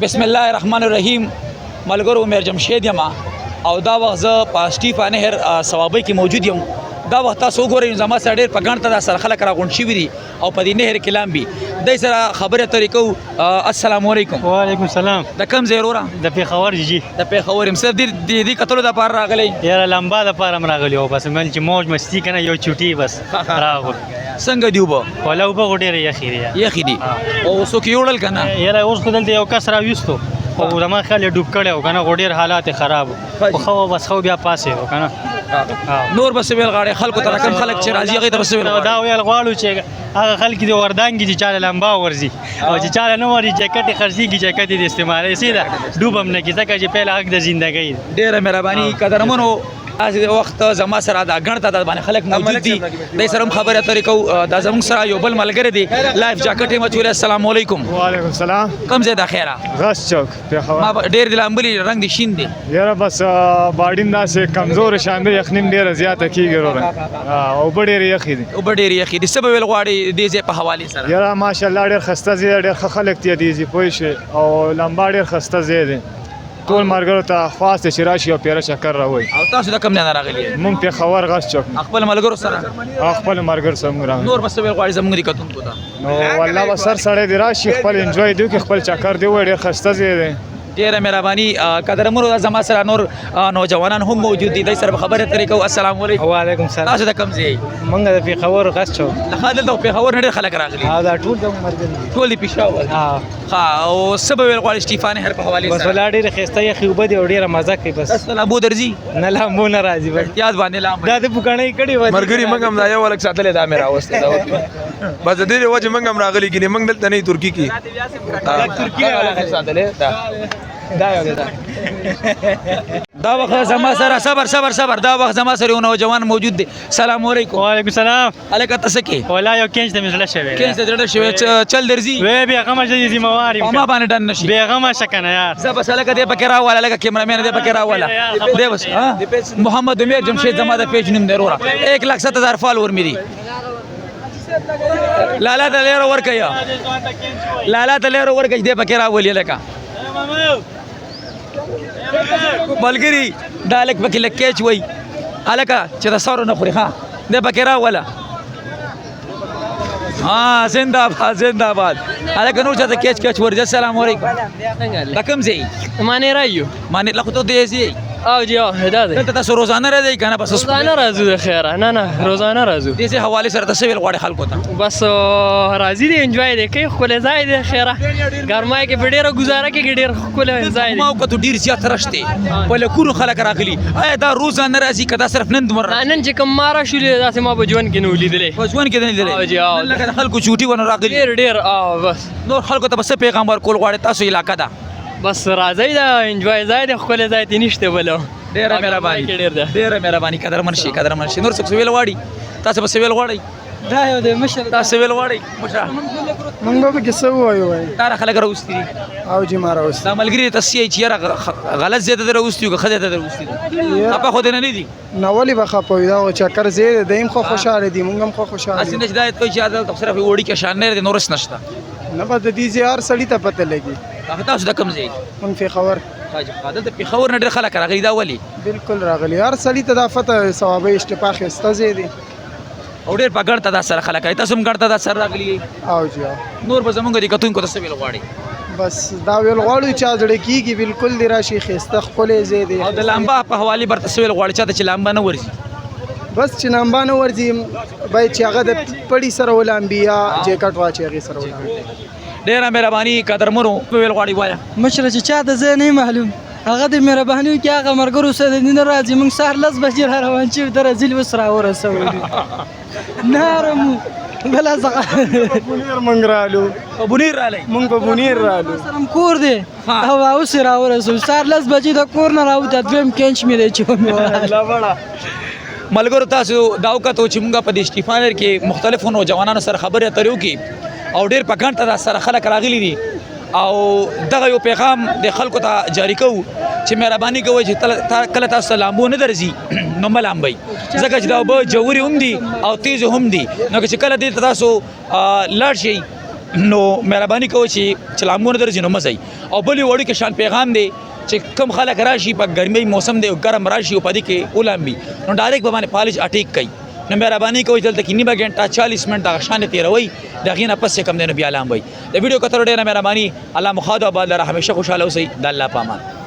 بسم الله الرحمن الرحیم ملګرو میر جمشید یم او دا وخت زه په سټیفا نهر ثوابۍ کې موجود یم. دا وخت تاسو وګورئ زما سره ډېر په ګڼ تعداد سره خلک راغونډ شوي دي او په دې نهر کې لامبي دی سره خبرې اترې کوو. السلام علیکم. وعلیکم السلام. د کوم ځای وروره؟ د پېښور جي. د پېښور یم. صرف دې کتلو دپاره راغلی؟ یاره لمبا دپاره هم راغلي وو، بس مل چې موج مستی که نه یو چوټي بس راغلو. څنګه دي اوبه؟ ولا اوبه خو ډېرې یخې دي. یخې دي او څوک یې وړل که نه؟ یاره اوس خو دلته یو کس راویستو او زما خیال یې ډوب کړی و که نه، خو ډېر حالات یې خراب و، خو ښه و بس ښه بیا پاسې و که نه. نور به څه ویل غواړې خلکو ته؟ کوم خلک چې راځي هغې ته به څه ویل غواړې؟ دا ویل غواړو چې هغه خلک دي وردانګي چې چاله لمبا ورځي او چې چاله نه ورځي جاکټ یې خرڅېږي جاکټ یې د استعمالوي سیده ډوب هم نه کړي ځکه چې پیله حق د زندګۍ دی. ډېره مهرباني قدرمنو. داسې وخت زما سره دا ګڼ تعداد باندې خلک موجود دي، دی سره هم خبرې اترې کوو. دا زموږ سره یو بل ملګری دی لایف جاکټ یې مچولی. السلام علیکم. وعلیکم السلام. کوم ځای د خیره؟ غس چوک پېښور. ما ډېر دي لامبلي رنګ دي شین دی. یاره بس باډین داسې کمزور شان دی، یخنیم ډېره زیاته کېږي وروره اوبه ډېرې یخې دي. اوبه ډېرې یخې دي. څه به ویل غواړې دې ځای په حوالې سره؟ یاره ماشاءالله ډېر ښایسته ځای دی، ډېر ښه خلک تېرېږي پوه شوې، او لمبا ډېر ښایسته ځای دی. ټول ملګرو ته خواست دی چې راشي او پیره چکر راووایي. او تاسو د کوم ځای نه راغلي یې؟ مونږ پېښور غس چوک خپل ملګرو سره او خپل ملګرو سره مونږ راغلو. نور به څه ویل غواړې زموږ د کتونکو ته؟ نو والله به سر سړی دی راشي خپل انجوای دی وکړي، خپل چکر دی ووایي. ډېر ښایسته ځای دی. ډېره مهرباني قدرمنو. دا زما سره نور نوجوانان هم موجود دي، دی سره به خبرې اترې کوو. السلام علیکم. وعلیکم السلام. تاسو د کوم ځای؟ مونږ د پېښور غس چوک. دلته پېښور نه ډېر خلک راغلي. دا ټول زموږ ملګري دي. ټول د پېښور؟ ها. او څه به ویل غواړې سټیفا نهر په حوالې بس سره؟ ولا ډېرې ښایسته یخې اوبه دي او ډېره مزه کوي. بس تاسو ته لامبو درځي؟ نه لامبو نه راځي. بس یاد باندې لامبو دا د پوکڼۍ کړې وه مرګري موږ هم دا یو ولک ساتلی دا مې راوستی دا بس د دې وجه موږ هم راغلي کینې موږ دلته نه ترکي کې دا وخت زما سره صبر دا وخت زما سره یو نوجوان موجود دی. سلام علیکم. وعلیکم السلام. هلکه ته څه کې؟ ولا یو کینچ ته مې زړه شوی دی. کینچ ته زړه شوی چل درځي؟ وی بېغمه شه ذمهوار یم. په ما باندې ډن نه شي. بېغمه شه که نه یار. زه بس هلکه دې پکې راوله، هلکه کیمرامین دې پکې راوله. دې بس محمد امیر جمشید زما د پیج نوم دی وروره. 1,07,000 فالور مې دي. لالا ته لیره ورکوي، لالا ته لیره ورکوي، دې پکې راولي هلکه. ملګري دا هلک پکې لږ کیچ وایي هلکه چې د سرو نه خوري. ښه دې پکې راوله. زنده باد هلکه نور چاته کیچ ورځي. السلام علیکم. دا کوم ځای؟ مانې رایو. مانې لا خو ته دې ځای او جی او دا دی. دلته تاسو روزانه راځئ که نه؟ بس روزانه راځو د خیره. نه روزانه راځو. دې ځای حوالې سره ته څه ویل غواړې خلکو ته؟ بس راځي دی انجوای دی کوي، ښکلی ځای دی خیره. ګرمای کې په ډېره ګزاره کېږي، ډېر ښکلی ځای دی. ما وکتو ډېر زیات رش دی، په لکونو خلک راغلي. آیا دا روزانه راځي که دا صرف نن دومره؟ نن چې کوم ما راشولې داسې ما په ژوند کې نه و لیدلی. په ژوند کې نه لیدلی؟ او جی او لکه د خلکو چوټي ونه راغلي. ډېر بس نور خلکو ته به څه پیغام ورکول غواړې؟ تاسو علاقه ده بس راځئ دا انجوای ځای دی، ښکلی ځای دی، نشته بله. ډېره مهرباني قدرمن شي. نور څوک څه ویل غواړي؟ تاسو به څه ویل غواړئ؟ دا یو دی مشر. تاسو ویل غواړئ مشره؟ مونږ به پکې څه ووایو؟ دا خلک راوستي دي او جي ما راوستي. دا ملګري ته څه چې یاره غلط ځای ته دې راوستي یو که ښه ځای ته دې راوستي دي؟ خفه خو دې نه دي؟ نه ولې به خفه وي؟ دا خو چکر ځای دی، دی هم خو خوشحاله دي، مونږ هم خو خوشحاله هسې یو. نه چې دا کوي چې دا صرف وړي کې شان نه دی، نور هېڅ نشته. نه به د دې ځای هر سړي ته پته لګي. تاسو د کوم ځای؟ مونږ پېښور. دلته پېښور نه ډېر خلک راغلي. دا ولې؟ بالکل راغلي، هر سړي ته دا فتح ثوابۍ اشتفا ښایسته ځای دی او ډېر په ګڼ تعداد سره خلک. تاسو هم ګڼ تعداد سره راغلي یئ. او جي او نور به زموږ د کتونکو ته څه ویل غواړئ؟ بس دا ویل غواړو چې زړه کېږي بالکل دې راشي، ښایسته ښکلی ځای دی. او د لامبا په حوالې برته څه ویل غواړئ چاته چې لامبا نه ورځي؟ بس چې لامبا نه ورځي باید چې هغه د پړي سره ولامبي یا جیکټ واچي هغې سره ولامبي. ډېره مهرباني قدرمنو. ویل غواړئ وایه مشره چې چا د ځای نه معلوم، هغه د مهرباني وکړي، هغه ملګرو سره نه راځي. موږ سهار 10 بجې را روان شوي، د رزیل اوس راورسولي نارمو بله بونیر مونږ رالو. په بونیر رالی؟ مونږ په بونیر رالو. سره م کور دی او اوس یې راورسولو. سهار 10 بجې د کور نه راوته، دویم کینچ مې دی چې ومې ولاړ. ملګرو تاسو دا وکتو چې موږ په دې سټیفا نهر کې مختلفو نوجوانانو سره خبرې اترې وکړي او ډېر په ګڼ تعداد سره خلک راغلي دي او دغه یو پیغام د خلکو ته جاری کوو چې مهرباني کوئ چې کله تاسو ته لامبو نه درځي نو مه لامبئ، ځکه چې دا اوبه ژورې هم دي او تیزې هم دي. نو که چې کله دلته تاسو لاړ شئ نو مهرباني کوئ چې لامبو نه درځي نو مه ځئ او بل یو وړوکی شان پیغام دی چې کم خلک راشي په ګرمۍ موسم دی ګرم راشي او په دې کې ولامبي نو ډایرکټ به باندې فالج اټیک کوي نو مهرباني کوئ دلته کې نیمه ګنټه 40 منټه دغه شانې تېروئ د هغې نه پس چې کم دی نو بیا لامبئ د ویډیو کتلو ډېره مهرباني الله مخا د آباد لره همیشه خوشحاله اوسئ د الله په امان